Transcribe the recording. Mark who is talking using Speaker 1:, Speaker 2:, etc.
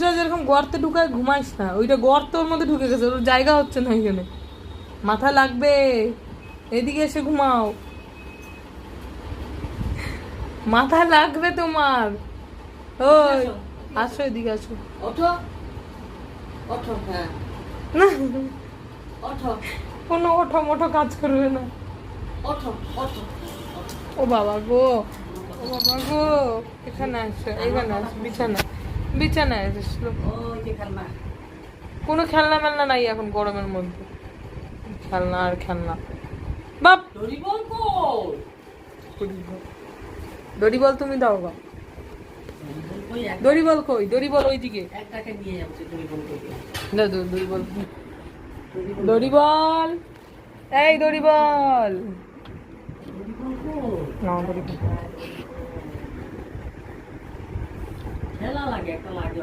Speaker 1: মানুষরা যেরকম গর্তে ঢুকায় ঘুমাইস না, ওইটা গর্তের মধ্যে ঢুকে গেছে, ওর জায়গা হচ্ছে না এখানে। মাথা লাগবে, এদিকে এসে ঘুমাও, মাথা লাগবে তোমার। ওই আসো, এদিকে আসো।
Speaker 2: ওঠো ওঠো, হ্যাঁ
Speaker 1: না,
Speaker 2: ওঠো
Speaker 1: কোনো ওঠো মোটো কাজ করবে না।
Speaker 2: ওঠো ওঠো।
Speaker 1: ও বাবা গো, ও বাবা গো, এখানে আসো, এখানে আসো, বিছানায় এসেছিল।
Speaker 2: ওই যে খেলনা।
Speaker 1: কোনো খেলনা মেলনা নাই এখন গরমের মধ্যে, খেলনা আর খেলনা। বাপ,
Speaker 2: দড়ি বল কই?
Speaker 1: দড়ি বল তুমি দাও গা।
Speaker 2: ওই
Speaker 1: দড়ি বল কই? দড়ি বল ওইদিকে।
Speaker 2: একটাকে নিয়ে যাচ্ছে দড়ি বল কই?
Speaker 1: না, দড়ি বল, দড়ি বল, এই দড়ি বল।
Speaker 2: দড়ি বল কই?
Speaker 1: না, দড়ি বল।
Speaker 2: খেলা লাগে, একটা লাগে।